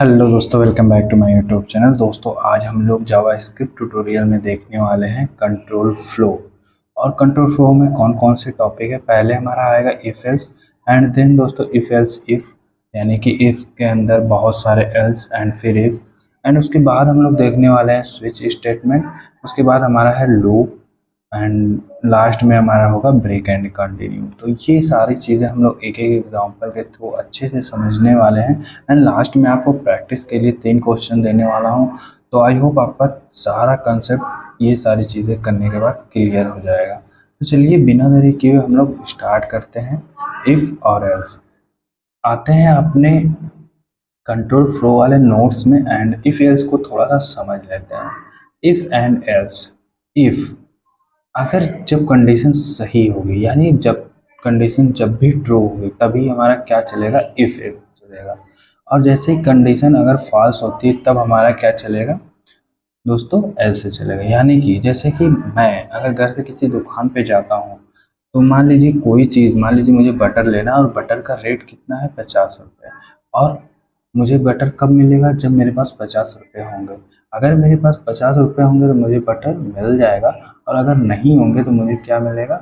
Hello दोस्तों, welcome back to my YouTube channel. दोस्तों, आज हम लोग जावा स्क्रिप्ट ट्यूटोरियल में देखने वाले हैं कंट्रोल फ्लो। और कंट्रोल फ्लो में कौन कौन से टॉपिक है। पहले हमारा आएगा इफ एल्स, एंड देन दोस्तों इफ एल्स इफ, यानी कि इफ के अंदर बहुत सारे एल्स एंड फिर इफ, एंड उसके बाद हम लोग देखने वाले हैं स्विच स्टेटमेंट। उसके बाद हमारा है लूप, एंड लास्ट में हमारा होगा ब्रेक एंड कंटिन्यू। तो ये सारी चीज़ें हम लोग एक एक एग्जांपल के थ्रू अच्छे से समझने वाले हैं। एंड लास्ट में आपको प्रैक्टिस के लिए 3 क्वेश्चन देने वाला हूँ। तो आई होप आपका सारा कंसेप्ट ये सारी चीज़ें करने के बाद क्लियर हो जाएगा। तो चलिए बिना देरी किए हम लोग स्टार्ट करते हैं। इफ़ और एल्स आते हैं अपने कंट्रोल फ्लो वाले नोट्स में, एंड इफ़ एल्स को थोड़ा सा समझ लेते हैं। If and else. इफ़, अगर जब कंडीशन सही होगी, यानी जब कंडीशन जब भी ट्रू होगी तभी हमारा क्या चलेगा, इफ चलेगा। और जैसे ही कंडीशन अगर फॉल्स होती है तब हमारा क्या चलेगा दोस्तों, एल से चलेगा। यानी कि जैसे कि मैं अगर घर से किसी दुकान पे जाता हूँ, तो मान लीजिए कोई चीज़, मान लीजिए मुझे बटर लेना है और बटर का रेट कितना है, 50 रुपये। और मुझे बटर कब मिलेगा, जब मेरे पास 50 रुपये होंगे। अगर मेरे पास 50 रुपये होंगे तो मुझे बटर मिल जाएगा, और अगर नहीं होंगे तो मुझे क्या मिलेगा,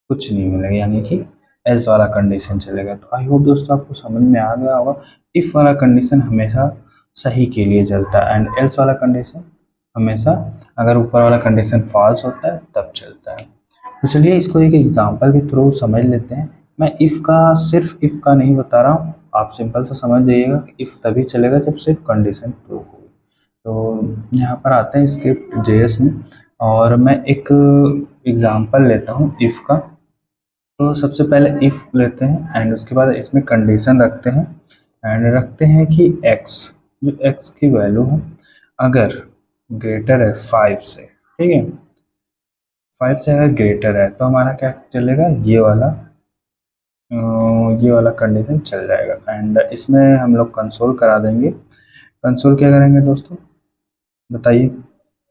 कुछ नहीं मिलेगा। यानी कि एल्स वाला कंडीशन चलेगा। तो आई होप दोस्तों आपको समझ में आ गया होगा। इफ़ वाला कंडीशन हमेशा सही के लिए चलता है, एंड एल्स वाला कंडीशन हमेशा, अगर ऊपर वाला कंडीशन फॉल्स होता है तब चलता है। तो चलिए इसको एक एग्जांपल के थ्रू समझ लेते हैं। मैं इफ़ का, सिर्फ इफ़ का नहीं बता रहा हूँ, आप सिंपल सा समझ जाइएगा कि इफ़ तभी चलेगा जब सिर्फ कंडीशन ट्रू होगी। तो यहाँ पर आते हैं स्क्रिप्ट जेएस में, और मैं एक एग्जांपल लेता हूँ इफ़ का। तो सबसे पहले इफ़ लेते हैं, एंड उसके बाद इसमें कंडीशन रखते हैं, एंड रखते हैं कि एक्स, जो एक्स की वैल्यू है अगर ग्रेटर है 5 से, ठीक है, 5 से अगर ग्रेटर है तो हमारा क्या चलेगा, ये वाला कंडीशन चल जाएगा। एंड इसमें हम लोग कंसोल करा देंगे। कंसोल क्या करेंगे दोस्तों, बताइए।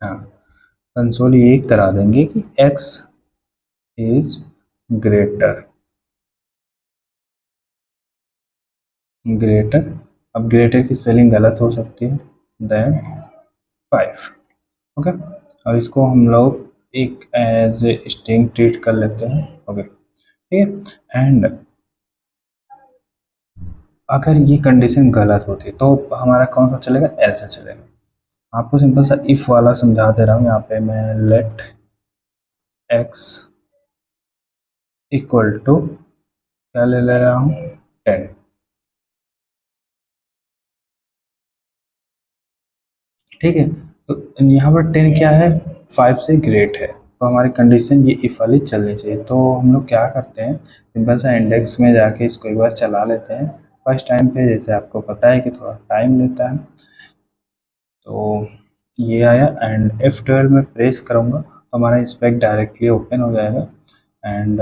हाँ, कंसोल ये करा देंगे कि एक्स इज ग्रेटर, ग्रेटर, अब ग्रेटर की स्पेलिंग गलत हो सकती है, देन 5। ओके, और इसको हम लोग एक एज ए स्ट्रिंग ट्रीट कर लेते हैं। ओके, ठीक है। एंड अगर ये कंडीशन गलत होती है तो हमारा कौन सा चलेगा, एल से चलेगा। आपको सिंपल सा इफ वाला समझा दे रहा हूँ। यहाँ पे मैं लेट एक्स इक्वल टू क्या ले रहा हूँ, 10। ठीक है, तो यहाँ पर 10 क्या है, 5 से ग्रेट है, तो हमारी कंडीशन ये इफ वाली चलनी चाहिए। तो हम लोग क्या करते हैं, सिंपल सा इंडेक्स में जाके इसको एक बार चला लेते हैं। फर्स्ट टाइम पे जैसे आपको पता है कि थोड़ा टाइम लेता है। तो ये आया, एंड F12 में प्रेस करूँगा तो हमारा इंस्पेक्ट डायरेक्टली ओपन हो जाएगा। एंड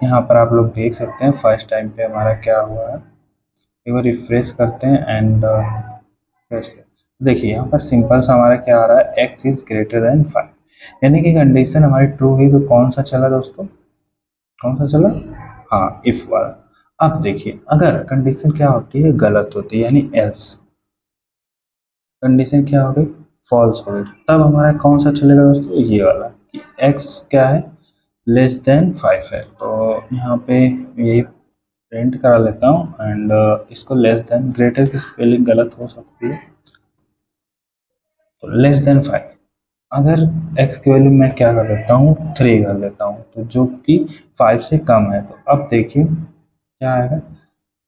यहाँ पर आप लोग देख सकते हैं फर्स्ट टाइम पे हमारा क्या हुआ है। एक बार रिफ्रेश करते हैं, एंड फिर से देखिए यहाँ पर सिंपल सा हमारा क्या आ रहा है, एक्स इज ग्रेटर देन 5। यानी कि कंडीशन हमारी ट्रू हुई। तो कौन सा चला दोस्तों, कौन सा चला, हाँ, इफ वाला। अब देखिए अगर कंडीशन क्या होती है, गलत होती है, यानी एल्स, कंडीशन क्या हो गई, फॉल्स हो गई, तब हमारा कौन सा चलेगा दोस्तों, ये वाला कि एक्स क्या है, लेस देन 5 है। तो यहाँ पे यही प्रिंट करा लेता हूँ, एंड इसको लेस देन, ग्रेटर की स्पेलिंग गलत हो सकती है, तो लेस देन 5। अगर x की वैल्यू मैं क्या कर लेता हूँ, 3 कर लेता हूँ, तो जो कि 5 से कम है। तो अब देखिए क्या आएगा,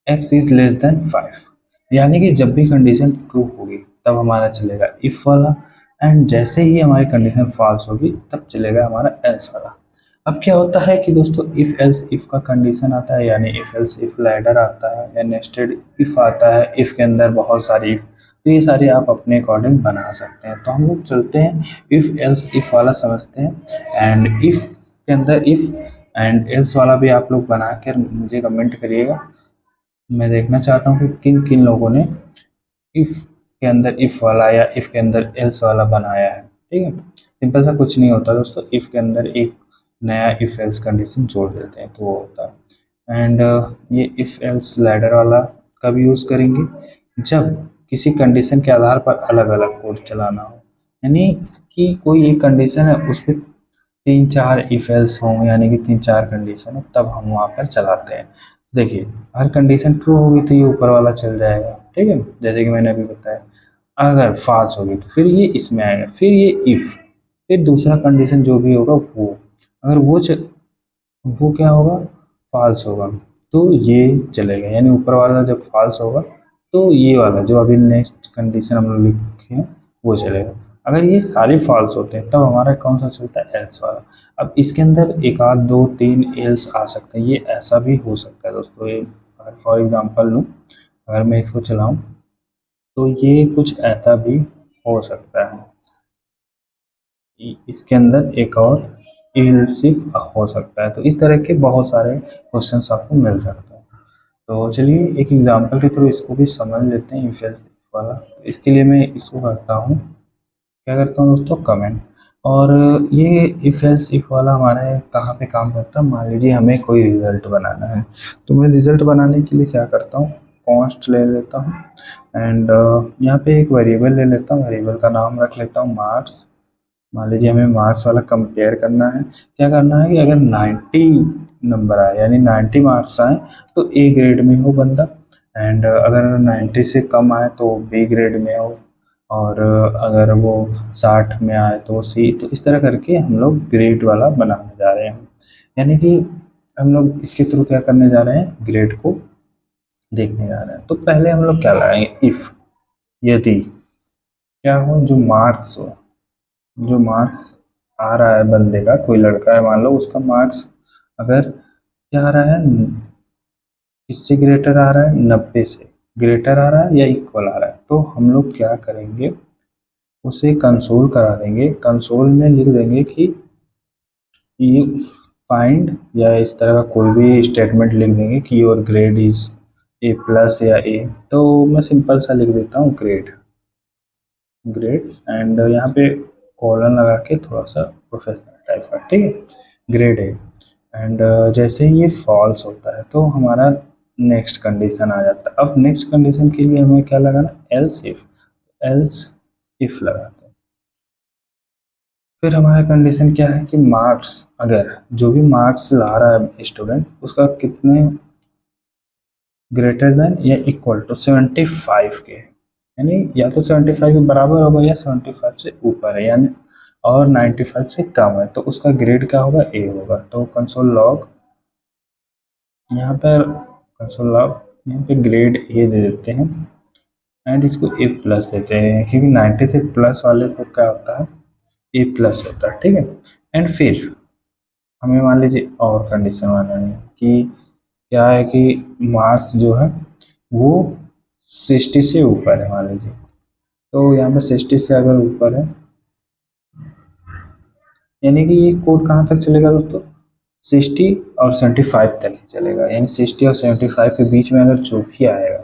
x इज लेस देन 5। यानी कि जब भी कंडीशन ट्रू होगी तब हमारा चलेगा इफ वाला, एंड जैसे ही हमारी कंडीशन फॉल्स होगी तब चलेगा हमारा एल्स वाला। अब क्या होता है कि दोस्तों इफ एल्स इफ का कंडीशन आता है, यानी इफ एल्स इफ लैडर आता है, या नेस्टेड इफ आता है, इफ के अंदर बहुत सारी इफ। तो ये सारे आप अपने अकॉर्डिंग बना सकते हैं। तो हम लोग चलते हैं इफ एल्स इफ वाला समझते हैं, एंड इफ के अंदर इफ एंड एल्स वाला भी आप लोग बना कर मुझे कमेंट करिएगा। मैं देखना चाहता हूँ कि किन किन लोगों ने इफ के अंदर इफ वाला या इफ के अंदर एल्स वाला बनाया है। ठीक है, सिंपल सा कुछ नहीं होता दोस्तों, इफ के अंदर एक नया इफ एल्स कंडीशन जोड़ देते हैं तो वो होता है। एंड ये इफ एल्स लैडर वाला कब यूज़ करेंगे, जब किसी कंडीशन के आधार पर अलग अलग कोड चलाना हो, यानी कि कोई एक कंडीशन है उस पर तीन चार इफ एल्स हों, यानी कि तीन चार कंडीशन हो, तब हम वहाँ पर चलाते हैं। देखिए, हर कंडीशन ट्रू होगी तो ये ऊपर वाला चल जाएगा, ठीक है, जैसे कि मैंने अभी बताया। अगर फॉल्स होगी तो फिर ये इसमें आएगा, फिर ये इफ, फिर दूसरा कंडीशन जो भी होगा वो, अगर वो क्या होगा, फॉल्स होगा, तो ये चलेगा, यानी ऊपर वाला जब फॉल्स होगा तो ये वाला जो अभी नेक्स्ट कंडीशन हम लोग लिखे हैं वो चलेगा। अगर ये सारे फॉल्स होते हैं तब हमारा कौन सा चलता है, एल्स वाला। अब इसके अंदर एक आध दो तीन एल्स आ सकते हैं, ये ऐसा भी हो सकता है दोस्तों। ये अगर फॉर एग्जांपल लूँ, अगर मैं इसको चलाऊं तो ये कुछ ऐसा भी हो सकता है, इसके अंदर एक और इल्सिफ हो सकता है। तो इस तरह के बहुत सारे क्वेश्चंस आपको मिल सकते हैं। तो चलिए एक एग्जांपल के थ्रू इसको भी समझ लेते हैं, इफ एल्स इफ वाला। तो इसके लिए मैं इसको करता हूँ, क्या करता हूँ दोस्तों, कमेंट। और ये इफ एल्स इफ वाला हमारे कहाँ पे काम करता है, मान लीजिए हमें कोई रिजल्ट बनाना है, तो मैं रिजल्ट बनाने के लिए क्या करता हूँ, कॉन्स्ट ले लेता हूँ एंड यहाँ पे एक वेरिएबल ले लेता हूँ, वेरिएबल का नाम रख लेता हूँ मार्क्स। मान लीजिए हमें मार्क्स वाला कंपेयर करना है। क्या करना है कि अगर 90 नंबर आए, यानी 90 मार्क्स आए तो ए ग्रेड में हो बंदा, एंड अगर 90 से कम आए तो बी ग्रेड में हो, और अगर वो 60 में आए तो सी। तो इस तरह करके हम लोग ग्रेड वाला बनाने जा रहे हैं, यानी कि हम लोग इसके थ्रू क्या करने जा रहे हैं, ग्रेड को देखने जा रहे हैं। तो पहले हम लोग क्या लगाएंगे, इफ, यदि क्या हो, जो मार्क्स हो, जो मार्क्स आ रहा है बंदे का, कोई लड़का है मान लो, उसका मार्क्स अगर क्या आ रहा है, किससे ग्रेटर आ रहा है, 90 से ग्रेटर आ रहा है या इक्वल आ रहा है, तो हम लोग क्या करेंगे, उसे कंसोल करा देंगे। कंसोल में लिख देंगे कि ये फाइंड, या इस तरह का कोई भी स्टेटमेंट लिख देंगे कि your grade is a plus या ए। तो मैं सिंपल सा लिख देता हूँ ग्रेड, ग्रेड एंड यहाँ पे कॉलन लगा के थोड़ा सा प्रोफेशनल टाइप का, ठीक है, ग्रेड है। एंड जैसे ही ये फॉल्स होता है तो हमारा नेक्स्ट कंडीशन आ जाता है। अब नेक्स्ट कंडीशन के लिए हमें क्या लगाना, एल्स इफ, एल्स इफ लगाते हैं। फिर हमारा कंडीशन क्या है कि मार्क्स, अगर जो भी मार्क्स ला रहा है स्टूडेंट, उसका कितने ग्रेटर देन या इक्वल टू 75 के, यानी या तो 75 के बराबर होगा या 75 से ऊपर है, यानी और 95 से कम है, तो उसका ग्रेड क्या होगा, ए होगा। तो कंसोल लॉग, यहाँ पर कंसोल लॉग, यहाँ पे ग्रेड ए दे देते हैं एंड इसको ए प्लस देते हैं, क्योंकि 90 से प्लस वाले को क्या होता है, ए प्लस होता है, ठीक है। एंड फिर हमें मान लीजिए और कंडीशन बनानी है कि क्या है कि मार्क्स जो है वो 60 से ऊपर है, मान लीजिए। तो यहाँ पे 60 से अगर ऊपर है, यानी कि ये कोड कहाँ तक चलेगा दोस्तों, 60 और 75 तक ही चलेगा, यानी 60 और 75 के बीच में अगर जो भी आएगा,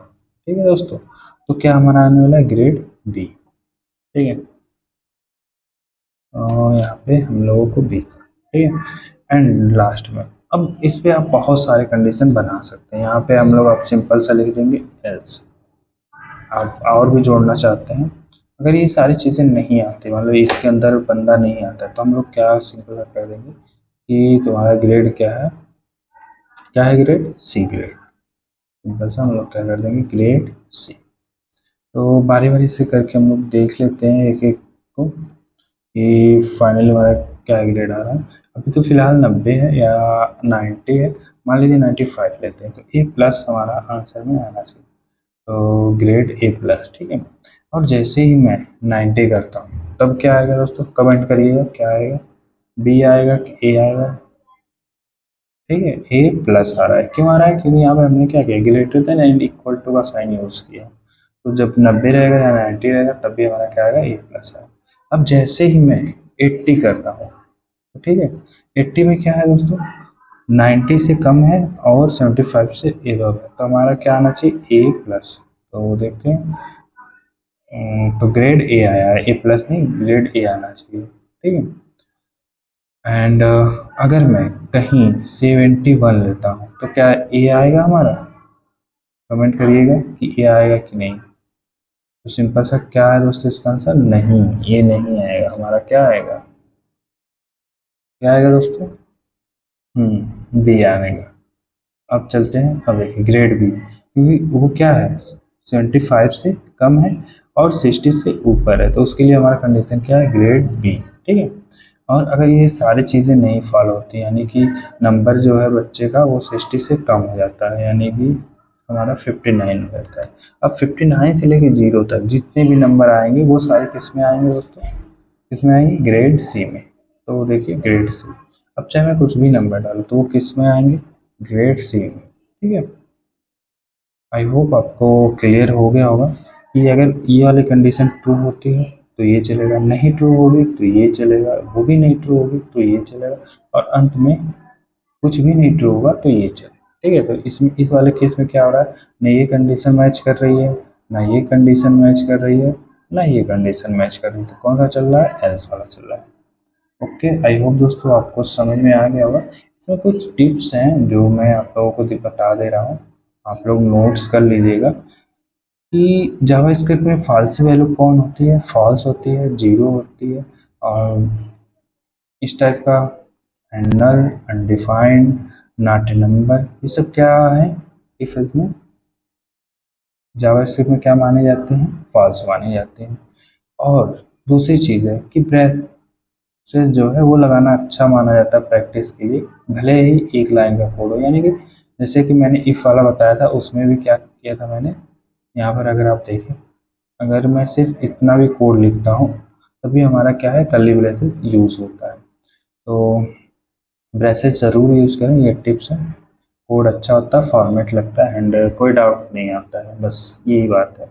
ठीक है दोस्तों, तो क्या हमारा आने वाला है, ग्रेड बी, ठीक है। और यहाँ पे हम लोगों को बी, ठीक है। एंड लास्ट में, अब इस पे आप बहुत सारे कंडीशन बना सकते हैं। यहाँ पे हम लोग आप सिंपल सा लिख देंगे एल्स। आप और भी जोड़ना चाहते हैं, अगर ये सारी चीज़ें नहीं आती, मतलब इसके अंदर बंदा नहीं आता, तो हम लोग क्या सिंपल सा कर देंगे कि तुम्हारा ग्रेड क्या है, क्या है ग्रेड, सी ग्रेड। सिंपल सा हम लोग क्या कर देंगे, ग्रेड सी। तो बारी बारी से करके हम लोग देख लेते हैं एक एक को कि फाइनली हमारा क्या ग्रेड आ रहा है। अभी तो फिलहाल 90 है या 90 है, मान लीजिए 95 लेते हैं, तो ए प्लस हमारा आंसर में आना चाहिए, तो ग्रेड ए प्लस, ठीक है। और जैसे ही मैं 90 करता हूँ तब क्या आएगा दोस्तों, कमेंट करिएगा क्या आएगा, बी आएगा कि ए आएगा, ठीक है। ए प्लस आ रहा है, क्यों आ रहा है, क्योंकि यहाँ पे हमने क्या किया, greater than and equal to का साइन यूज किया। तो जब 90 रहेगा या 90 रहेगा तब भी हमारा क्या आएगा, ए प्लस है। अब जैसे ही मैं 80 करता हूँ, तो ठीक है, 80 में क्या है दोस्तों, 90 से कम है और 75 से एबव है, तो हमारा क्या आना चाहिए, ए प्लस। तो देखते हैं, तो ग्रेड ए आया है, ए प्लस नहीं, ग्रेड ए आना चाहिए, ठीक है। एंड अगर मैं कहीं 71 लेता हूँ तो क्या ए आएगा हमारा, कमेंट करिएगा कि ए आएगा कि नहीं। तो सिंपल सा क्या है दोस्तों इसका आंसर? नहीं, ये नहीं आएगा। हमारा क्या आएगा? क्या आएगा दोस्तों? बी आएगा। अब चलते हैं, अब देखिए ग्रेड बी, क्योंकि वो क्या है, 75 से कम है और 60 से ऊपर है, तो उसके लिए हमारा कंडीशन क्या है? Grade B. ठीक है। और अगर ये सारी चीज़ें नहीं फॉलो होती, यानी कि नंबर जो है बच्चे का वो 60 से कम हो जाता है, यानी कि हमारा 59 हो जाता है। अब 59 से लेके जीरो तक जितने भी नंबर आएंगे वो सारे किस में आएंगे दोस्तों? किस में आएंगे? ग्रेड सी में। तो देखिए ग्रेड सी, अब चाहे मैं कुछ भी नंबर डालूँ तो वो किस में आएंगे? ग्रेड सी में। ठीक है। आई होप आपको क्लियर हो गया होगा कि अगर ये वाली कंडीशन ट्रू होती है तो ये चलेगा, नहीं ट्रू होगी तो ये चलेगा, वो भी नहीं ट्रू होगी तो ये चलेगा, और अंत में कुछ भी नहीं ट्रू होगा तो ये चलेगा। ठीक है। तो इसमें इस वाले केस में क्या हो रहा है? ना ये कंडीशन मैच कर रही है, ना ये कंडीशन मैच कर रही है, ना ये कंडीशन मैच कर रही है, तो कौन सा चल रहा है? एल्स वाला चल रहा है। ओके, आई होप दोस्तों आपको समझ में आ गया होगा। इसमें कुछ टिप्स हैं जो मैं आप लोगों को बता दे रहा हूँ, आप लोग नोट्स कर लीजिएगा कि जावास्क्रिप्ट में फॉल्स वैल्यू कौन होती है? फॉल्स होती है, जीरो होती है, और इस टाइप का नल, अनडिफाइंड, नॉट ए नंबर, ये सब क्या है इफ एल्स में? जावास्क्रिप्ट में क्या माने जाते हैं? फॉल्स माने जाते हैं। और दूसरी चीज़ है कि ब्रेथ से जो है वो लगाना अच्छा माना जाता है प्रैक्टिस के लिए, भले ही एक लाइन का कोड हो, यानी कि जैसे कि मैंने इफ वाला बताया था उसमें भी क्या किया था मैंने, यहाँ पर अगर आप देखें, अगर मैं सिर्फ इतना भी कोड लिखता हूँ तभी हमारा क्या है? कर्ली ब्रेसेस यूज़ होता है। तो ब्रेसेस ज़रूर यूज़ करें, ये टिप्स है। कोड अच्छा होता है, फॉर्मेट लगता है, एंड कोई डाउट नहीं आता है, बस यही बात है।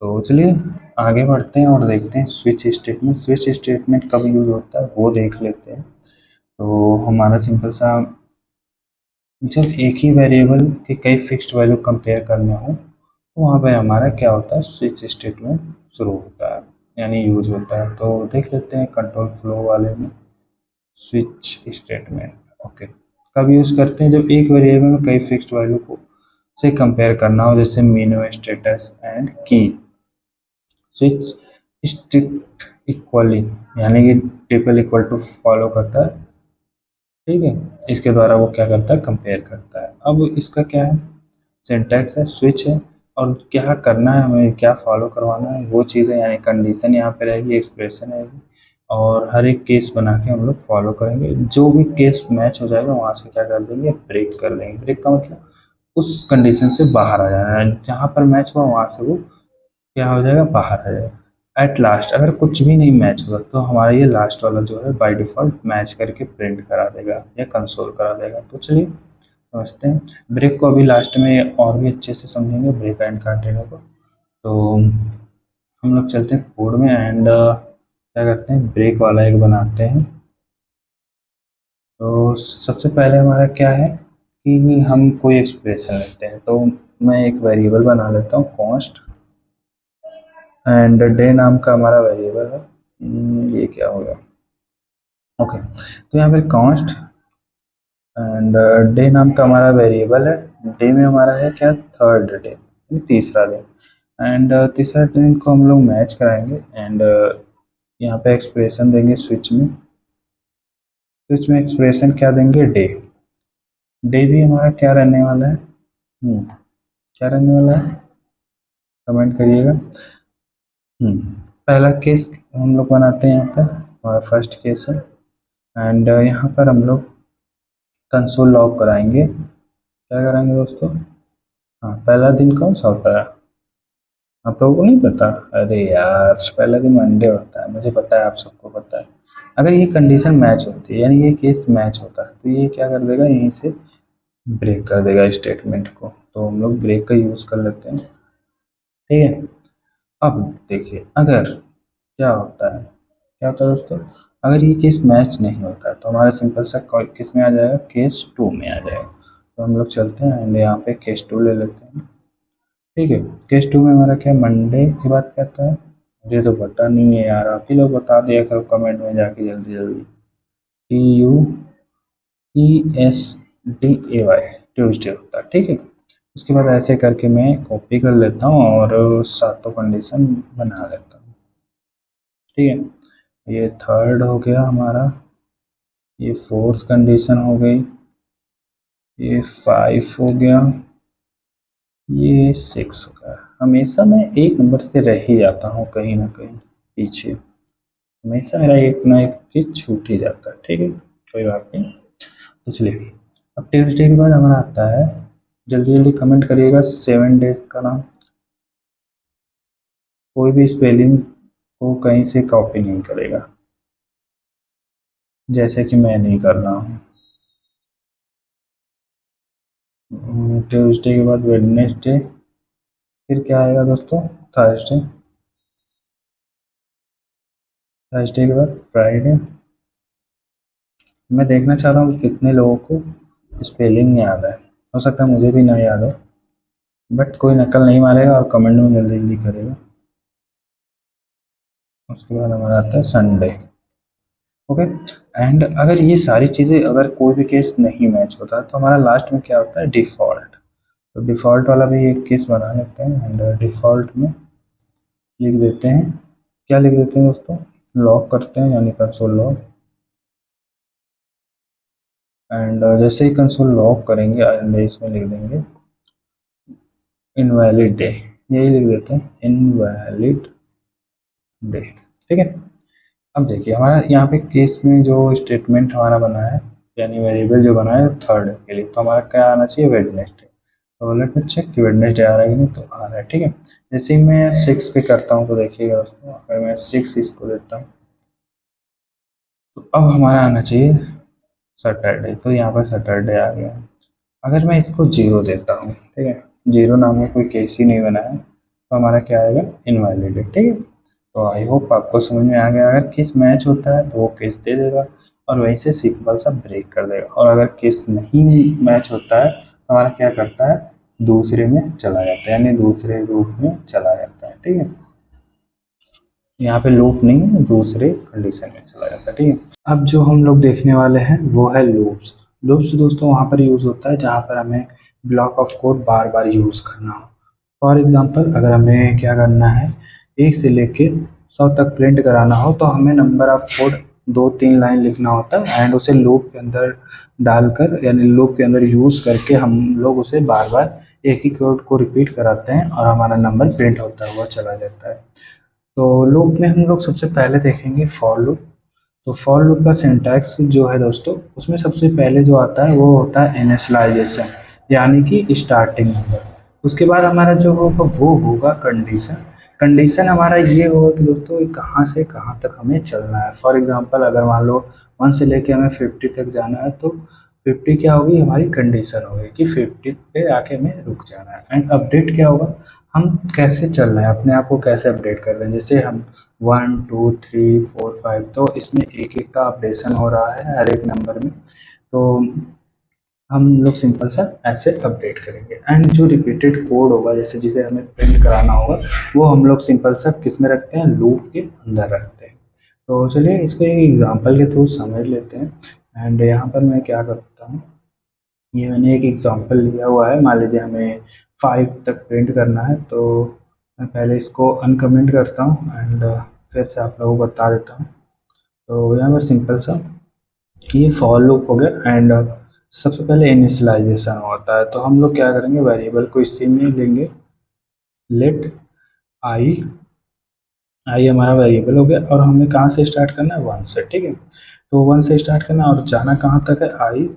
तो चलिए आगे बढ़ते हैं और देखते हैं स्विच स्टेटमेंट। स्विच स्टेटमेंट कब यूज़ होता है वो देख लेते हैं। तो हमारा सिंपल सा, जब एक ही वेरिएबल के कई फिक्स्ड वैल्यू कंपेयर करना हो तो वहाँ पे हमारा क्या होता है? स्विच स्टेटमेंट शुरू होता है, यानी यूज होता है। तो देख लेते हैं कंट्रोल फ्लो वाले में स्विच स्टेटमेंट। ओके, कब यूज़ करते हैं? जब एक वेरिएबल में कई फिक्स्ड वैल्यू को से कंपेयर करना हो, जैसे मीनू, स्टेटस एंड की। स्विच स्ट्रिक्ट इक्वली, यानी कि ट्रिपल इक्वल टू फॉलो करता है। ठीक है। इसके द्वारा वो क्या करता है? कंपेयर करता है। अब इसका क्या है? सिंटैक्स है, स्विच है, और क्या करना है हमें, क्या फॉलो करवाना है वो चीज़ें, यानी कंडीशन यहाँ पे रहेगी, एक्सप्रेशन रहेगी, और हर एक केस बना के हम लोग फॉलो करेंगे। जो भी केस मैच हो जाएगा वहाँ से क्या कर देंगे? ब्रेक कर देंगे। ब्रेक का मतलब उस कंडीशन से बाहर आ जाना है, जहाँ पर मैच हुआ वहाँ से वो क्या हो जाएगा? बाहर आ जाएगा। एट लास्ट अगर कुछ भी नहीं मैच होगा तो हमारा ये लास्ट वाला जो है बाय डिफ़ॉल्ट मैच करके प्रिंट करा देगा या कंसोल करा देगा। तो चलिए समझते हैं। ब्रेक को अभी लास्ट में और भी अच्छे से समझेंगे, ब्रेक एंड कंटिन्यू को। तो हम लोग चलते हैं कोड में, एंड क्या करते हैं? ब्रेक वाला एक बनाते हैं। तो सबसे पहले हमारा क्या है कि हम कोई एक्सप्रेशन लेते हैं, तो मैं एक वेरिएबल बना लेता हूँ कॉन्स्ट, एंड डे नाम का हमारा वेरिएबल है। ये क्या होगा? ओके, तो यहाँ पे कॉन्स्ट एंड डे नाम का हमारा वेरिएबल है। डे में हमारा है क्या? थर्ड डे, तीसरा दिन। एंड तीसरा दिन को हम लोग मैच कराएंगे, एंड यहाँ पे एक्सप्रेशन देंगे स्विच में। स्विच में एक्सप्रेशन क्या देंगे? डे। डे भी हमारा क्या रहने वाला है? क्या रहने वाला है? कमेंट करिएगा। पहला केस हम लोग बनाते हैं यहाँ पर, हमारा फर्स्ट केस है, एंड यहाँ पर हम लोग कंसोल लॉग कराएंगे। क्या कराएंगे दोस्तों? हाँ, पहला दिन कौन सा होता है? आप लोगों को नहीं पता? अरे यार, पहला दिन मंडे होता है, मुझे पता है, आप सबको पता है। अगर ये कंडीशन मैच होती है, यानी ये केस मैच होता है, तो ये क्या कर देगा? यहीं से ब्रेक कर देगा स्टेटमेंट को। तो हम लोग ब्रेक का यूज़ कर लेते हैं। ठीक है। अब देखिए, अगर क्या होता है, क्या होता है दोस्तों? अगर ये केस मैच नहीं होता है तो हमारा सिंपल सा किस में आ जाएगा? केस टू में आ जाएगा। तो हम लोग चलते हैं एंड यहाँ पे केस टू ले लेते हैं। ठीक है। केस टू में हमारा क्या मंडे की बात करता है? मुझे तो पता नहीं है यार, आप ही लोग बता दिया करो कमेंट में जाके जल्दी जल्दी। TUESDAY ट्यूसडे होता है। ठीक है। उसके बाद ऐसे करके मैं कॉपी कर लेता हूँ और सातों कंडीशन बना लेता हूँ। ठीक है, ये थर्ड हो गया हमारा, ये फोर्थ कंडीशन हो गई, ये फाइव हो गया, ये सिक्स हो गया। हमेशा मैं एक नंबर से रह ही जाता हूँ कहीं ना कहीं पीछे, हमेशा मेरा एक ना एक चीज़ छूट ही जाता है। ठीक है, कोई बात नहीं। तो चलिए, अब ट्यूसडे के बाद हमारा आता है, जल्दी जल्दी कमेंट करिएगा 7 डेज का नाम। कोई भी स्पेलिंग को कहीं से कॉपी नहीं करेगा, जैसे कि मैं नहीं कर रहा हूँ। ट्यूसडे के बाद वेडनेसडे, फिर क्या आएगा दोस्तों, थर्सडे, थर्सडे के बाद फ्राइडे। मैं देखना चाह रहा हूँ कि कितने लोगों को स्पेलिंग याद है, हो सकता है मुझे भी ना याद हो, बट कोई नकल नहीं मारेगा और कमेंट में जल्दी जल्दी करेगा। उसके बाद हमारा आता है संडे। ओके, एंड अगर ये सारी चीज़ें, अगर कोई भी केस नहीं मैच होता तो हमारा लास्ट में क्या होता है, डिफ़ॉल्ट। तो डिफ़ॉल्ट वाला भी एक केस बना लेते हैं, एंड डिफ़ॉल्ट में लिख देते हैं, क्या लिख देते हैं दोस्तों, लॉक करते हैं यानी कंसोल लॉक। एंड जैसे ही कंसोल लॉक करेंगे एंड इसमें लिख देंगे इनवैलिड डे, यही लिख देते हैं इनवैलिड डे। ठीक है, अब देखिए हमारा यहाँ पे केस में जो स्टेटमेंट हमारा बना है, यानी वेरिएबल जो बना है थर्ड के लिए, तो हमारा क्या आना चाहिए, वेडनेसडे। तो लेट में चेक कि वेडनेसडे आ रहा है कि नहीं, तो आ रहा है। ठीक है, जैसे ही मैं सिक्स पे करता हूँ तो देखिएगा दोस्तों, अगर मैं सिक्स इसको देता हूँ तो अब हमारा आना चाहिए सैटरडे, तो यहाँ पर सैटरडे आ गया। अगर मैं इसको जीरो देता हूँ, ठीक है, जीरो नाम का कोई केस ही नहीं बना है, तो हमारा क्या आएगा, इनवैलिड। ठीक है, तो आई होप आपको समझ में आ गया। अगर केस मैच होता है तो वो केस दे देगा और वहीं से सिंपल सा ब्रेक कर देगा, और अगर केस नहीं मैच होता है तो हमारा क्या करता है, दूसरे में चला जाता है, यानी दूसरे रूप में चला जाता है। ठीक है, यहाँ पे लूप नहीं है, दूसरे कंडीशन में चला जाता है। ठीक है, अब जो हम लोग देखने वाले हैं वो है लूप्स। लूप्स दोस्तों वहाँ पर यूज़ होता है जहाँ पर हमें block of code bar bar use करना हो। फॉर एग्जांपल, अगर हमें क्या करना है, एक से लेके 100 तक प्रिंट कराना हो तो हमें नंबर ऑफ कोड 2-3 लाइन लिखना होता है, एंड उसे लूप के अंदर डालकर, यानी लूप के अंदर यूज़ करके हम लोग उसे बार बार एक ही कोड को रिपीट कराते हैं और हमारा नंबर प्रिंट होता हुआ चला जाता है। तो लूप में हम लोग सबसे पहले देखेंगे फॉर लूप। तो फॉर लूप का सिंटैक्स जो है दोस्तों, उसमें सबसे पहले जो आता है वो होता है इनिशियलाइजेशन, यानी कि स्टार्टिंग नंबर। उसके बाद हमारा जो होगा वो होगा कंडीशन। कंडीशन हमारा ये होगा कि दोस्तों ये कहाँ से कहाँ तक हमें चलना है। फॉर एग्जांपल, अगर मान लो 1 से लेके हमें 50 तक जाना है तो 50 क्या होगी, हमारी कंडीशन होगी कि 50 पे आके हमें रुक जाना है। एंड अपडेट क्या होगा, हम कैसे चल रहे हैं, अपने आप को कैसे अपडेट कर रहे हैं। जैसे हम 1 2 3 4 5, तो इसमें एक एक का अपडेशन हो रहा है हर एक नंबर में, तो हम लोग सिंपल सा ऐसे अपडेट करेंगे। एंड जो रिपीटेड कोड होगा, जैसे जिसे हमें प्रिंट कराना होगा, वो हम लोग सिंपल सा किस में रखते हैं, लूप के अंदर रखते हैं। तो चलिए इसको एक एग्जांपल के थ्रू समझ लेते हैं। एंड यहाँ पर मैं क्या करता हूँ, ये मैंने एक एग्जांपल लिया हुआ है। मान लीजिए हमें 5 तक प्रिंट करना है, तो मैं पहले इसको अनकमेंट करता हूँ एंड फिर से आप लोगों को बता देता हूँ। तो यहाँ पर सिंपल सा ये फॉर लूप हो गया, एंड सबसे पहले इनिशियलाइजेशन होता है। तो हम लोग क्या करेंगे, वेरिएबल को इसी में लेंगे, लेट आई, आई हमारा वेरिएबल हो गया, और हमें कहाँ से स्टार्ट करना है, 1 से। ठीक है, तो 1 से स्टार्ट करना है और जाना कहाँ तक है, i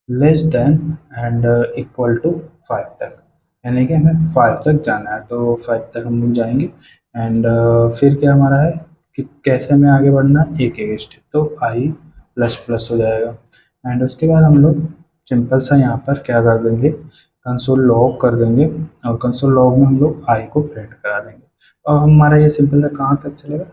less than and equal to 5 तक, यानी कि हमें 5 तक जाना है, तो 5 तक हम लोग जाएंगे। एंड फिर क्या हमारा है कि कैसे हमें आगे बढ़ना है, एक एक स्टेप, तो आई प्लस प्लस हो जाएगा। एंड उसके बाद हम लोग सिंपल सा यहाँ पर क्या कर देंगे, कंसोल लॉग कर देंगे, और कंसोल लॉग में हम लोग आई को प्रिंट करा देंगे। और हमारा ये सिंपल सा कहाँ तक चलेगा,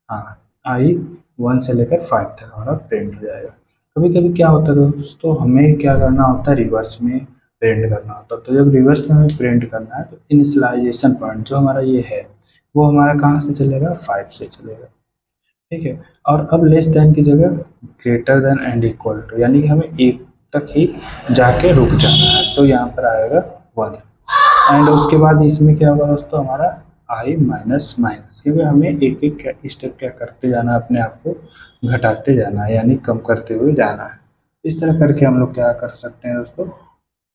हाँ, आई 1 से लेकर 5 तक हमारा प्रिंट हो जाएगा। कभी कभी क्या होता है दोस्तों, हमें क्या करना होता है, रिवर्स में प्रिंट करना होता है। तो जब रिवर्स में हमें प्रिंट करना है तो इनिशियलाइजेशन पॉइंट जो हमारा ये है, वो हमारा कहाँ से चलेगा, 5 से चलेगा। ठीक है, और अब लेस देन की जगह greater than and equal to, यानी कि हमें एक तक ही जाके रुक जाना है, तो यहाँ पर आएगा 1। एंड उसके बाद इसमें क्या होगा दोस्तों, हमारा आई माइनस माइनस, क्योंकि हमें एक एक स्टेप क्या करते जाना है, अपने आप को घटाते जाना है, यानी कम करते हुए जाना है। इस तरह करके हम लोग क्या कर सकते हैं दोस्तों,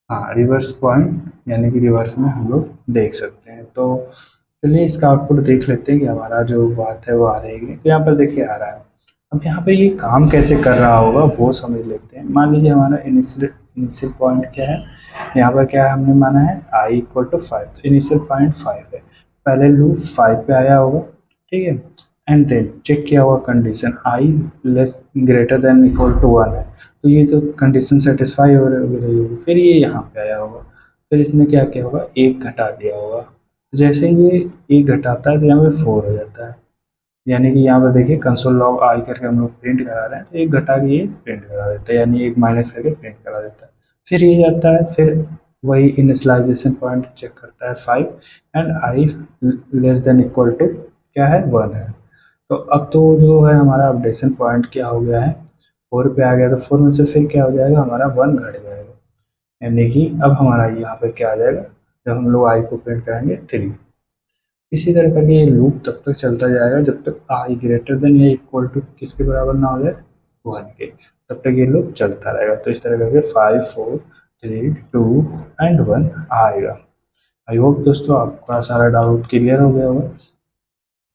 हाँ रिवर्स पॉइंट यानी कि रिवर्स में हम लोग देख सकते हैं। तो चलिए इसका आउटपुट देख लेते हैं कि हमारा जो बात है वो आ रही है। तो यहाँ पर देखिए आ रहा है। अब यहाँ पे ये काम कैसे कर रहा होगा वो समझ लेते हैं। मान लीजिए हमारा इनिशियल इनिशियल पॉइंट क्या है, यहाँ पर क्या है, हमने माना है आई इक्वल टू 5, तो इनिशियल पॉइंट 5 है। पहले लूप 5 पे आया होगा, ठीक है। एंड देन चेक किया हुआ condition I less greater than equal to 1 है, तो ये तो कंडीशन सेटिस्फाई हो रही होगी। फिर ये यहाँ पे आया होगा, फिर इसने क्या किया होगा, एक घटा दिया होगा। तो जैसे ही ये एक घटाता है तो यहाँ पे 4 हो जाता है। यानी कि यहाँ पर देखिए कंसोल लॉग आई करके हम लोग प्रिंट करा रहे हैं, तो एक घटा के ये प्रिंट करा देता है, यानी एक माइनस करके प्रिंट करा देता है। फिर ये जाता है, फिर वही इनिशियलाइजेशन पॉइंट चेक करता है 5 and I less than equal to क्या है, 1 है। तो अब तो जो है हमारा अपडेशन पॉइंट क्या हो गया है, 4 पे आ गया। तो 4 में से फिर क्या हो जाएगा, हमारा 1 घट जाएगा, यानी कि अब हमारा यहाँ पे क्या आ जाएगा, जब हम लोग आई को प्रिंट करेंगे 3। इसी तरह करके ये लूप तब तक चलता जाएगा जब तक आई ग्रेटर देन या इक्वल टू किसके बराबर ना हो जाए, 1 के। तब तक ये लूप चलता रहेगा। तो इस तरह करके 5 4 3 2 एंड 1 आएगा। आई होप दोस्तों आपका सारा डाउट क्लियर हो गया होगा।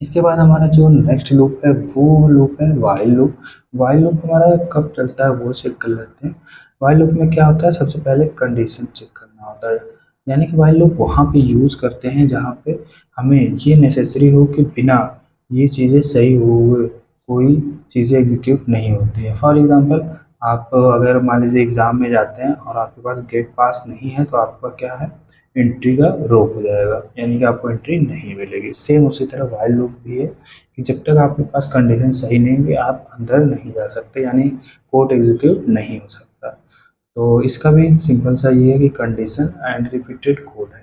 इसके बाद हमारा जो नेक्स्ट लूप है वो लूप है वाइल लूप। वाइल लूप हमारा कब चलता है वो चेक कर लेते हैं। वाइल लूप में क्या होता है, सबसे पहले कंडीशन चेक करना होता है। यानी कि वाइल लूप वहाँ पे यूज़ करते हैं जहाँ पे हमें ये नेसेसरी हो कि बिना ये चीज़ें सही हुए कोई चीज़ें एग्जीक्यूट नहीं होती है। फॉर एग्जांपल, आप अगर मान लीजिए एग्ज़ाम में जाते हैं और आपके पास गेट पास नहीं है, तो आपका क्या है, एंट्री का रोक हो जाएगा, यानी कि आपको एंट्री नहीं मिलेगी। सेम उसी तरह वाइल लूप भी है कि जब तक आपके पास कंडीशन सही नहीं होगी आप अंदर नहीं जा सकते, यानी कोड एग्जीक्यूट नहीं हो सकता। तो इसका भी सिंपल सा ये है कि कंडीशन एंड रिपीटेड कोड है।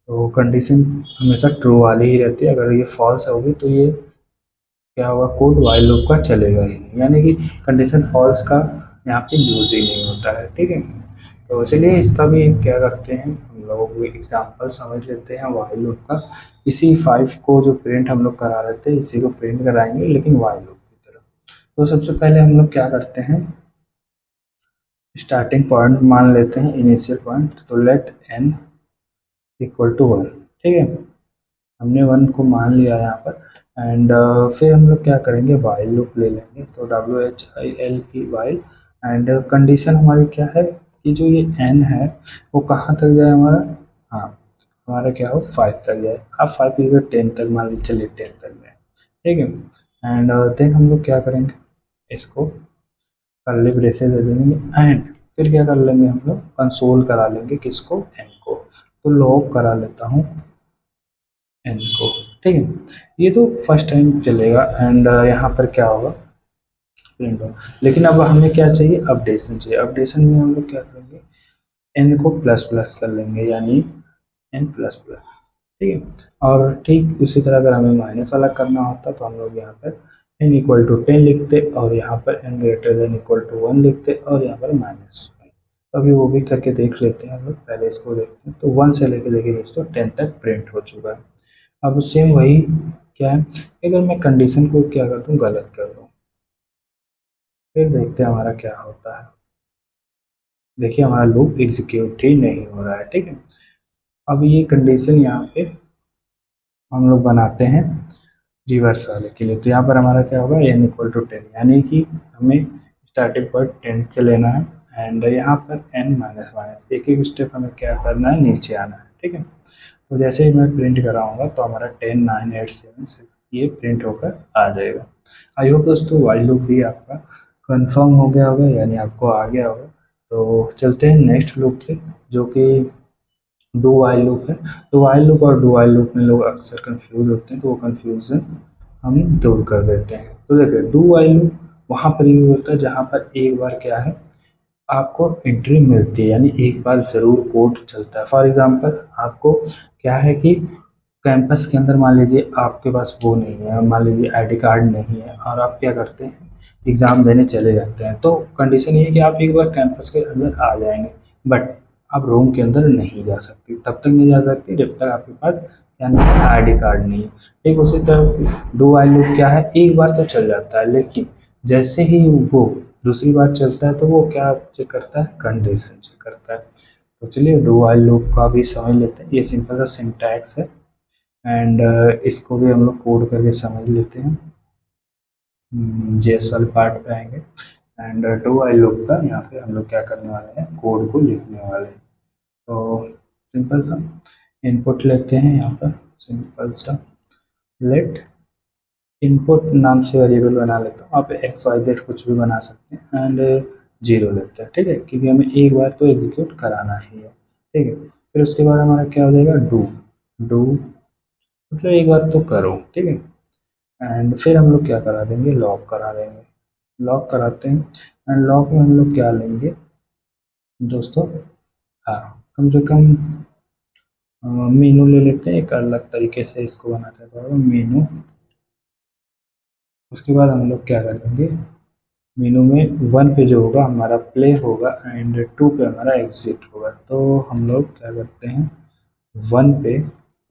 तो कंडीशन हमेशा ट्रू वाली ही रहती है, अगर ये फॉल्स होगी तो ये क्या होगा, कोड वाइल लूप का चलेगा ही नहीं, यानी कि कंडीशन फॉल्स का यहाँ पे यूज ही नहीं होता है, ठीक है। तो चलिए इसका भी क्या करते हैं, हम लोग एग्जांपल समझ लेते हैं वाइल लूप का। इसी 5 को जो प्रिंट हम लोग करा रहे थे इसी को प्रिंट कराएंगे, लेकिन वाइल लूप की तरफ। तो सबसे पहले हम लोग क्या करते हैं, स्टार्टिंग पॉइंट मान लेते हैं इनिशियल पॉइंट, तो लेट एन इक्वल टू 1, ठीक है। हमने 1 को मान लिया यहाँ पर। एंड फिर हम लोग क्या करेंगे, वाइल लूप ले लेंगे, तो WHIL वाइल। एंड कंडीशन हमारी क्या है कि जो ये n है वो कहाँ तक जाए हमारा, हाँ हमारा क्या हो, 5 तक जाए। अब 5 की जगह 10 तक मान लीजिए, चलिए 10 तक जाए, ठीक है। एंड देन हम लोग क्या करेंगे, इसको कर्ली ब्रेसेस दे देंगे। एंड फिर क्या कर लेंगे, हम लोग कंसोल करा लेंगे किसको, n को। तो लॉग करा लेता हूँ n को, ठीक है। ये तो फर्स्ट टाइम चलेगा। एंड यहाँ पर क्या होगा, प्रिंट होगा। लेकिन अब हमें क्या चाहिए, अपडेशन चाहिए। अपडेशन में हम लोग क्या करेंगे, n को प्लस प्लस कर लेंगे, यानी n प्लस प्लस, ठीक है। और ठीक उसी तरह अगर हमें माइनस वाला करना होता तो हम लोग यहाँ पर n इक्वल टू 10 लिखते, और यहाँ पर n greater than equal to 1 लिखते, और यहाँ पर माइनस। अभी वो भी करके देख लेते हैं हम लोग, पहले इसको देखते हैं। तो 1 से लेके देखिए दोस्तों 10 तक प्रिंट हो चुका है। अब सेम वही क्या है, अगर मैं कंडीशन को क्या कर दूं, गलत कर दूं, फिर देखते हैं हमारा क्या होता है। देखिए हमारा लूप एग्जीक्यूट ही नहीं हो रहा है, ठीक है। अब ये कंडीशन यहाँ पे हम लोग बनाते हैं रिवर्स वाले के लिए। तो यहाँ पर हमारा क्या होगा, n इक्वल टू 10, यानी कि हमें स्टार्टिंग पॉइंट 10 से लेना है। एंड यहाँ पर n माइनस माइनस एक एक स्टेप हमें क्या करना है, नीचे आना है, ठीक है। तो जैसे ही मैं प्रिंट कराऊंगा तो हमारा 10 9 8 7 6 ये प्रिंट होकर आ जाएगा। आई होप दोस्तों वाइल लूप भी आपका कंफर्म हो गया होगा, यानी आपको आ गया होगा। तो चलते हैं नेक्स्ट लूप पे, जो कि डू वाइल लूप है। तो वाइल लूप और डू वाइल लूप में लोग अक्सर कंफ्यूज होते हैं, तो वो कंफ्यूजन हम दूर कर देते हैं। तो देखिए डू वाइल लूप वहाँ पर यूज होता है जहाँ पर एक बार क्या है, आपको एंट्री मिलती है, यानी एक बार ज़रूर कोड चलता है। फॉर एग्जांपल आपको क्या है कि कैंपस के अंदर मान लीजिए आपके पास वो नहीं है, मान लीजिए आईडी कार्ड नहीं है, और आप क्या करते हैं, एग्ज़ाम देने चले जाते हैं। तो कंडीशन ये है कि आप एक बार कैंपस के अंदर आ जाएंगे, बट आप रूम के अंदर नहीं जा सकती, तब तक नहीं जा सकती जब तक आपके पास यानी आईडी कार्ड नहीं है। ठीक उसी तरह डू व्हाइल लूप क्या है, एक बार तो चल जाता है, लेकिन जैसे ही वो दूसरी बार चलता है तो वो क्या चेक करता है, कंडीशन चेक करता है। तो चलिए डू व्हाइल लूप का भी समझ लेते हैं। ये सिंपल सा सिंटैक्स है एंड इसको भी हम लोग कोड करके समझ लेते हैं। जेएस वाले पार्ट पे आएंगे एंड डू व्हाइल लूप का यहाँ पे हम लोग क्या करने वाले हैं, कोड को लिखने वाले हैं। तो सिंपल सा इनपुट लेते हैं यहाँ पर, सिंपल सा लेट इनपुट नाम से वेरिएबल बना लेता हूँ। आप एक्स वाई जेड कुछ भी बना सकते हैं एंड जीरो लेते हैं, ठीक है, क्योंकि हमें एक बार तो एग्जीक्यूट कराना ही है। ठीक है, फिर उसके बाद हमारा क्या हो जाएगा, डू डू मतलब एक बार तो करो, ठीक है। एंड फिर हम लोग क्या करा देंगे, लॉक करा देंगे। लॉक कराते हैं एंड लॉक में हम लोग क्या लेंगे दोस्तों, हाँ कम से कम मेनू ले लेते हैं, एक अलग तरीके से इसको बनाते हैं तो मेनू। उसके बाद हम लोग क्या करेंगे, मेनू में वन पे जो होगा हमारा प्ले होगा एंड टू पे हमारा एग्जिट होगा। तो हम लोग क्या करते हैं, वन पे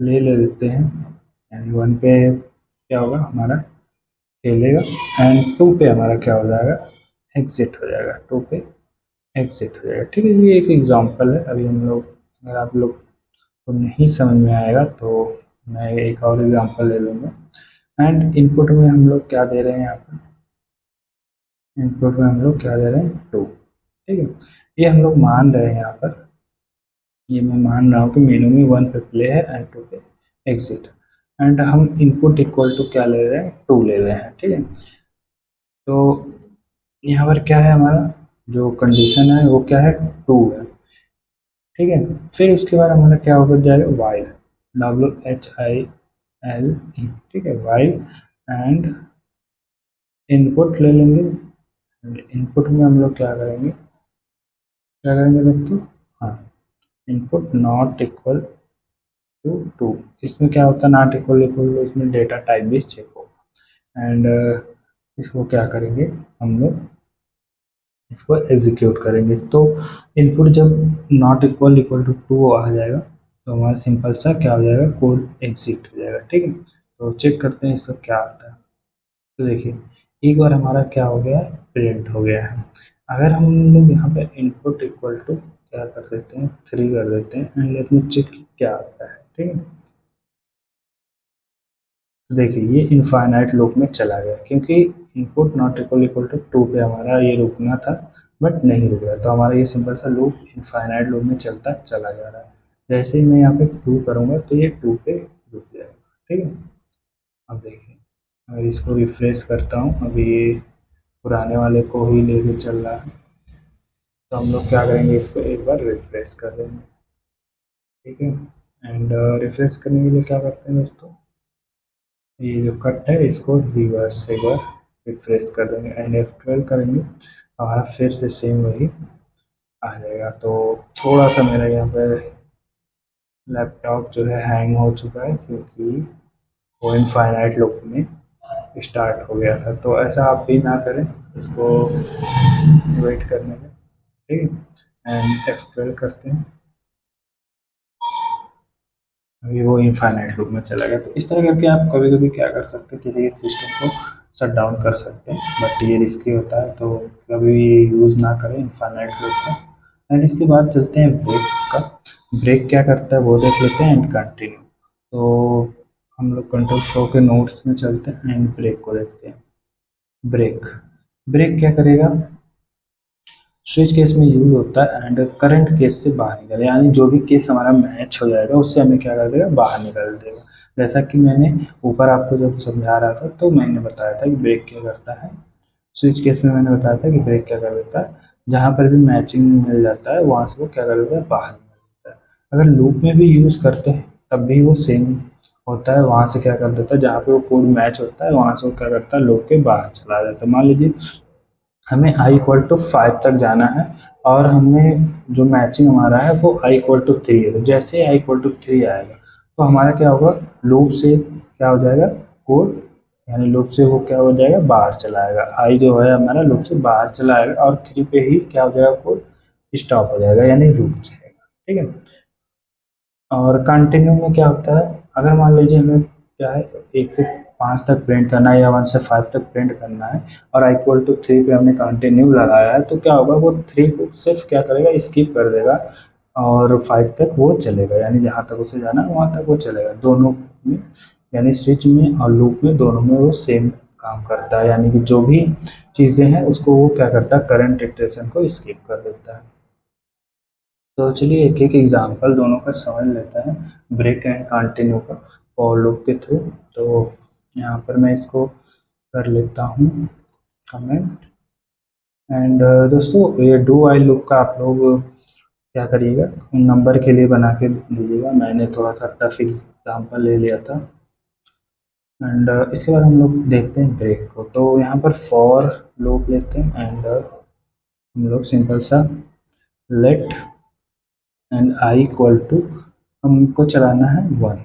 प्ले ले लेते हैं एंड वन पे क्या होगा हमारा खेलेगा एंड टू पे हमारा क्या हो जाएगा, एग्जिट हो जाएगा, टू पे एग्जिट हो जाएगा। ठीक है, ये एक एग्जांपल है। अभी हम लोग, अगर आप लोग को नहीं समझ में आएगा तो मैं एक और एग्जांपल ले लूँगा। एंड इनपुट में हम लोग क्या दे रहे हैं, यहाँ पर इनपुट में हम लोग क्या दे रहे हैं, टू। ठीक है, ये हम लोग मान रहे हैं यहाँ पर, ये मैं मान रहा हूँ कि मेनू में वन पे प्ले है एंड टू पे एग्जिट एंड हम इनपुट इक्वल टू क्या ले रहे हैं, टू ले रहे हैं। ठीक है, तो यहाँ पर क्या है, हमारा जो कंडीशन है वो क्या है, टू है। ठीक है, फिर उसके बाद हमारा क्या होकर जाएगा, वाइल, WHILE। ठीक है, वाइल एंड इनपुट ले लेंगे। इनपुट में हम लोग क्या करेंगे दोस्तों, हाँ input not equal to two. इसमें क्या होता है, नॉट इक्वल इक्वल इसमें डेटा टाइप भी चेक होगा एंड इसको क्या करेंगे हम लोग, इसको एग्जीक्यूट करेंगे। तो इनपुट जब not equal equal to to आ जाएगा तो हमारा सिंपल सा क्या हो जाएगा, कोड एग्जिट हो जाएगा। ठीक है, तो चेक करते हैं इसका क्या आता है। तो देखिए एक बार हमारा क्या हो गया है, प्रिंट हो गया है। अगर हम लोग यहाँ पे इनपुट इक्वल टू क्या कर देते हैं, थ्री कर देते हैं एंड लेट मी चेक क्या आता है। ठीक है, तो देखिए ये इनफाइनाइट लूप में चला गया, क्योंकि input not equal equal to two पे हमारा ये रुकना था बट नहीं रुक रहा, तो हमारा ये सिंपल सा लूप इनफाइनाइट लूप में चलता चला जा रहा है। जैसे ही मैं यहाँ पे टू करूँगा तो ये टू पे रुक जाएगा। ठीक है, अब देखिए अगर इसको रिफ्रेश करता हूँ, अभी ये पुराने वाले को ही लेके चल रहा है, तो हम लोग क्या करेंगे, इसको एक बार रिफ्रेश कर देंगे। ठीक है, एंड रिफ्रेश करने के लिए क्या करते हैं दोस्तों, ये जो कट है इसको रिवर्स एक बार रिफ्रेश कर देंगे एंड F12 करेंगे, हमारा फिर से सेम वही आ जाएगा। तो थोड़ा सा मेरा यहाँ पे लैपटॉप जो है हैंग हो चुका है, क्योंकि वो इनफाइनाइट लूप में स्टार्ट हो गया था। तो ऐसा आप भी ना करें, इसको वेट करने में। ठीक है, एंड F12 करते हैं, अभी वो इनफाइनाइट लूप में चला गया। तो इस तरह करके आप कभी कभी क्या कर सकते हैं, किसी के सिस्टम को शट डाउन कर सकते हैं, बट ये रिस्की होता है तो कभी भी यूज़ ना करें इनफाइनाइट लूप का। एंड इसके बाद चलते हैं ब्रेक का। ब्रेक क्या करता है वो देख लेते हैं एंड कंटिन्यू। तो हम लोग कंट्रोल फ्लो के नोट्स में चलते हैं एंड ब्रेक को देखते हैं। ब्रेक ब्रेक क्या करेगा, स्विच केस में यूज होता है एंड करंट केस से बाहर निकल, यानी जो भी केस हमारा मैच हो जाएगा उससे हमें क्या कर देगा, बाहर निकाल देगा। जैसा कि मैंने ऊपर आपको जब समझा रहा था तो मैंने बताया था कि ब्रेक क्या करता है, स्विच केस में मैंने बताया था कि ब्रेक क्या कर देता है, जहाँ पर भी मैचिंग मिल जाता है वहाँ से वो क्या कर देता है, बाहर निकल देता है। अगर लूप में भी यूज़ करते हैं तब भी वो सेम होता है, वहाँ से क्या कर देता है, जहाँ पे वो कोड मैच होता है वहाँ से वो क्या करता है, लूप के बाहर चला जाता है। मान लीजिए हमें आई इक्वल टू फाइव तक जाना है और हमें जो मैचिंग हमारा है वो आई इक्वल टू थ्री है। तो जैसे आई इक्वल टू थ्री आएगा तो हमारा क्या होगा, लूप से क्या हो जाएगा, कोड यानी लूप से वो क्या हो जाएगा, बाहर चला आएगा। आई जो है हमारा लूप से बाहर चला आएगा और थ्री पे ही क्या हो जाएगा, कोड स्टॉप हो जाएगा यानी रुक जाएगा। ठीक है। और कंटिन्यू में क्या होता है, अगर मान लीजिए हमें क्या है 1 से 5 तक प्रिंट करना है या 1 से 5 तक प्रिंट करना है और आई इक्वल टू 3 पे हमने कंटिन्यू लगाया है, तो क्या होगा वो 3 को सिर्फ क्या करेगा, स्किप कर देगा और 5 तक वो चलेगा, यानी जहाँ तक उसे जाना है वहाँ तक वो चलेगा दोनों में, यानी स्विच में और लूप में दोनों में वो सेम काम करता है, यानी कि जो भी चीज़ें हैं उसको वो क्या करता है, करंट इटरेशन को स्किप कर देता है। तो चलिए एक एक एग्जांपल दोनों का समझ लेते हैं, ब्रेक एंड कंटिन्यू का फॉर लूप के थ्रू। तो यहाँ पर मैं इसको कर लेता हूँ कमेंट। एंड दोस्तों ये डू वाइल लूप का आप लोग क्या करिएगा, नंबर के लिए बना के लीजिएगा, मैंने थोड़ा सा टफ एग्जांपल ले लिया था। एंड इसके बाद हम लोग देखते हैं ब्रेक को, तो यहाँ पर फॉर लूप लेते हैं एंड हम लोग सिंपल सा let and I equal to, हमको चलाना है 1,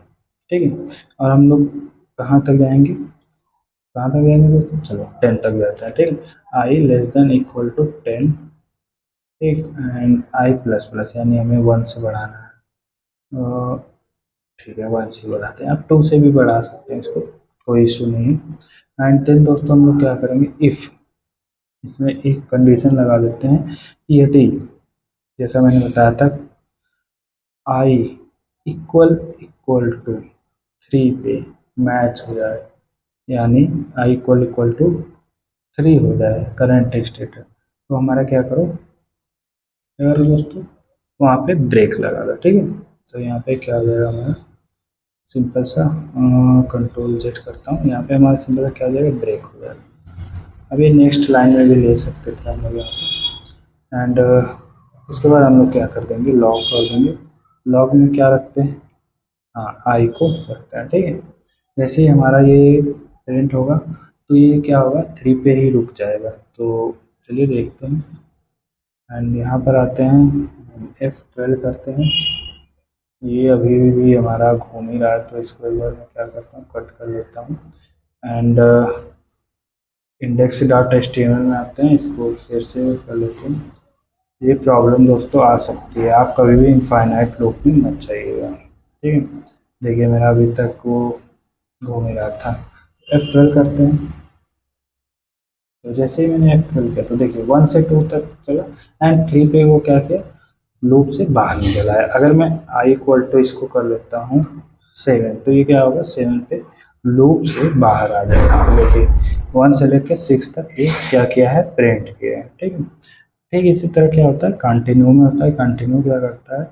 ठीक है। और हम लोग कहाँ तक जाएंगे, कहाँ तक जाएंगे दोस्तों, चलो 10 तक जाते हैं, ठीक है। I less than equal to 10, ठीक। एंड आई प्लस प्लस, यानी हमें 1 से बढ़ाना है, ठीक है 1 से बढ़ाते हैं, आप 2 से भी बढ़ा सकते हैं इसको, कोई इशू नहीं है। एंड देन दोस्तों हम लोग क्या करेंगे, इफ़ इसमें एक कंडीशन लगा देते हैं कि यदि, जैसा मैंने बताया था, आई इक्वल इक्वल टू 3 पे मैच हो जाए, यानी आई इक्वल इक्वल टू 3 हो जाए करंट स्टेट, तो हमारा क्या करो, क्या करो दोस्तों, वहाँ पे ब्रेक लगा दो, ठीक है। तो यहाँ पे क्या हो जाएगा हमारा, सिंपल सा कंट्रोल जेट करता हूँ, यहाँ पे हमारा सिंपल सा क्या हो जाएगा, ब्रेक हो जाएगा। अब ये नेक्स्ट लाइन में भी ले सकते थे हम लोग यहाँ पे। एंड उसके बाद हम लोग क्या कर देंगे, लॉग कर देंगे। लॉग में क्या रखते हैं, हाँ आई को रखता है, ठीक है। जैसे ही हमारा ये प्रिंट होगा तो ये क्या होगा, 3 पे ही रुक जाएगा। तो चलिए देखते हैं। एंड यहाँ पर आते हैं, F12 करते हैं, ये अभी भी हमारा घूम ही रहा है, तो इसको एक बार मैं क्या करता हूँ, कट कर लेता हूँ। And index dot H T M L में आते हैं, इसको फिर से कर लेते हैं। ये प्रॉब्लम दोस्तों आ सकती है, आप कभी भी इनफाइनाइट लूप में मत जाइएगा, ठीक है। देखिए मेरा अभी तक वो घूम ही रहा था। F12 करते हैं, तो जैसे ही मैंने F12 किया तो देखिए 1 से 2 तक चला एंड 3 पे वो क्या किया, लूप से बाहर निकल आया। अगर मैं आई इक्वल टू इसको कर लेता हूँ 7, तो ये क्या होगा, 7 पे लूप से बाहर आ जाएगा। तो देखिए 1 से लेकर 6 तक ये क्या किया है, प्रिंट किया है, ठीक है। ठीक इसी तरह क्या होता है कंटिन्यू में, होता है कंटिन्यू क्या करता है,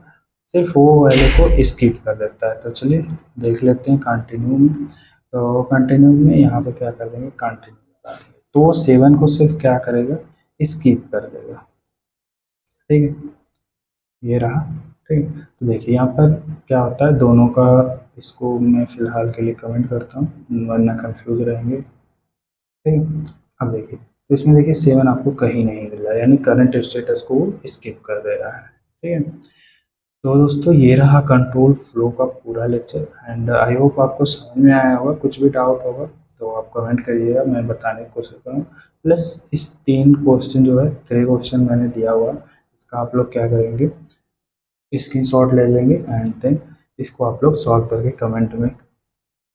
सिर्फ वो वैल्यू को स्किप कर देता है। तो चलिए देख लेते हैं कंटिन्यू में। तो कंटिन्यू में यहाँ पे क्या कर देंगे, कंटिन्यू लगा देंगे, तो 7 को सिर्फ क्या करेगा, स्किप कर देगा, ठीक है। ये रहा, ठीक है। तो देखिए यहाँ पर क्या होता है, दोनों का, इसको मैं फिलहाल के लिए कमेंट करता हूँ वरना कंफ्यूज रहेंगे, ठीक है। अब देखिए तो इसमें देखिए 7 आपको कहीं नहीं मिल रहा है, यानी करंट स्टेटस को स्किप कर दे रहा है, ठीक है। तो दोस्तों ये रहा कंट्रोल फ्लो का पूरा लेक्चर, एंड आई होप आपको समझ में आया होगा। कुछ भी डाउट होगा तो आप कमेंट करिएगा, मैं बताने की कोशिश करूँ। प्लस इस 3 क्वेश्चन जो है, 3 क्वेश्चन मैंने दिया हुआ है, इसका आप लोग क्या करेंगे, स्क्रीनशॉट ले लेंगे एंड देन इसको आप लोग सॉल्व करके कमेंट में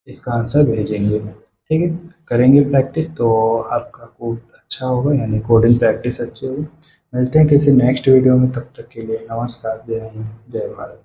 इसका आंसर भेजेंगे, ठीक है। करेंगे प्रैक्टिस तो आपका कोड अच्छा होगा, यानी कोडिंग प्रैक्टिस अच्छी होगी। मिलते हैं किसी नेक्स्ट वीडियो में, तब तक के लिए नमस्कार, जय हिंद, जय भारत।